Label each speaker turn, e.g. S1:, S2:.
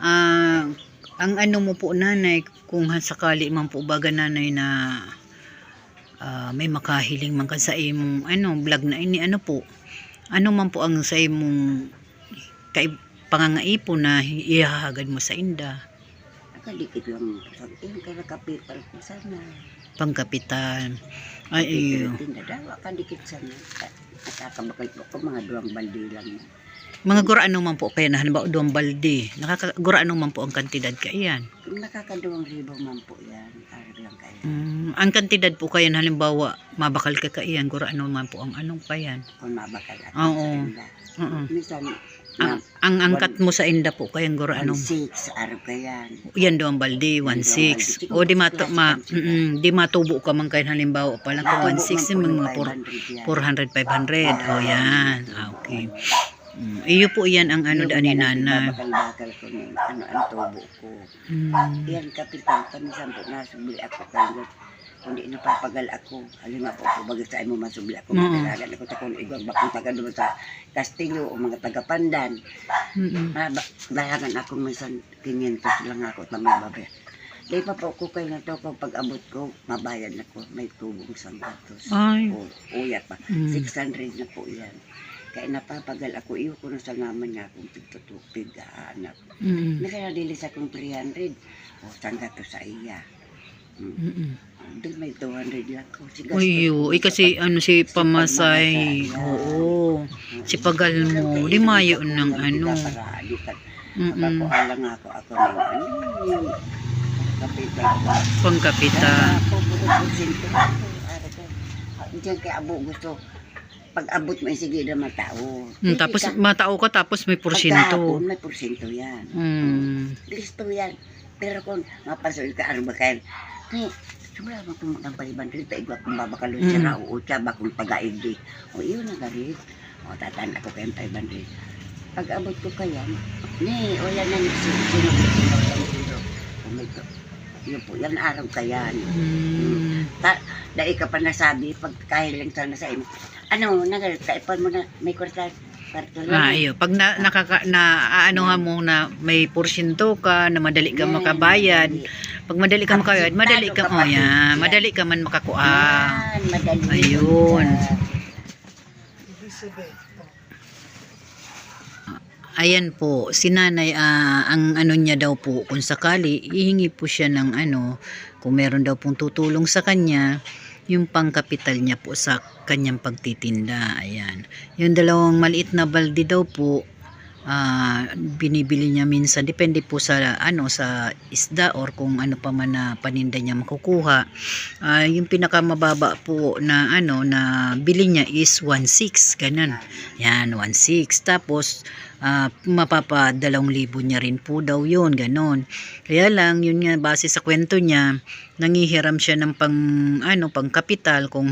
S1: Ah, ang ano mo po nanay, kung sakali man po baga nanay na may makahiling man ka sa imong vlog na ini po, ano man po ang sa imong pangangaipon na ihahagad mo sa inda?
S2: Nakadikit lang sa yung kapital ko sana.
S1: Pangkapital. Ay iyo.
S2: Tindadawa kadikit sana. Nakakabakal po ko mga 2 balde lang.
S1: Mga gurano man po kaya na halimbawa 2 balde. Gurano man po ang kantidad kaiyan?
S2: Nakaka-2,000 man po yan. Arag lang kaya.
S1: Ang kantidad po kaya na halimbawa mabakal ka kaiyan, gurano man po ang anong kayan?
S2: Kung mabakal at
S1: Oo.
S2: minsan
S1: ang angkat mo sa inda po kayang gurano?
S2: 1,600 arag kaya.
S1: Yan 2 balde, 1,600. O di di matubo ka man kaya halimbawa pala ko 1,600 mga 400, 500. O yan. Okay. Iyo po yan ang daan ni nana.
S2: Bakal ko ng ang tubo ko. Yan kapital pamisan po nasubli ako kaya kundi napapagal ako. Halima po ko bagay sa imo masubli ako. Madalagan ako ta kung igwag bakong taga doon sa Castillo o mga taga Pandan. Dayagan ako minsan 500 lang ako at may babe. Dahil pa po ko kayo na to kung pag-abot ko, mabayad na ko. May tubong 100. O uyat pa. 600 na po yan. Kaya napapagal ako, iyo ko na sa ngaman nga akong pigtutupig, anak. Nakadili sa akong 300, o sangga to sa iya. Doon may 200 lang ko.
S1: Uyo, kasi si pamasay, oo, si pagal mo, limayo ng
S2: Pagkakuhalang ako ng
S1: pangkapital.
S2: Diyan kaya abo gusto pag-abot mo sige na matao.
S1: Tapos matao ka tapos may porsyento.
S2: May porsyento yan. Listo yan. Pero kung mapasol ka arba kayo, sobra mo kung magkang paliban rito, igwa kung babakalo siya o siya bakong pag-aigdi. O iyon na garit. O tatan ako kayong 500. Pag-abot ko kaya, o yan na yun po, yan araw ka yan. Dahil ka pa nasabi, pag kahilang sana sa imo, nagkaipan mo na, may kwarta,
S1: iyo. Pag aanohan mo na may porsyento ka, na madali ka makabayad, pag madali ka makabayad, madali ka man makakuha. Ayun. Ayan po, si nanay, ang niya daw po, kung sakali, ihingi po siya ng kung meron daw pong tutulong sa kanya, yung pangkapital niya po sa kanyang pagtitinda. Ayan. Yung 2 maliit na balde daw po, binibili niya minsan, depende po sa sa isda or kung ano pa man na paninda niya makukuha. Yung pinakamababa po na na bili niya is 1,600, ganun. Yan, 1,600. Tapos mapapa 2,000 niya rin po daw yun, ganun. Kaya lang yun nga, base sa kwento niya, nangihiram siya ng pang kapital kung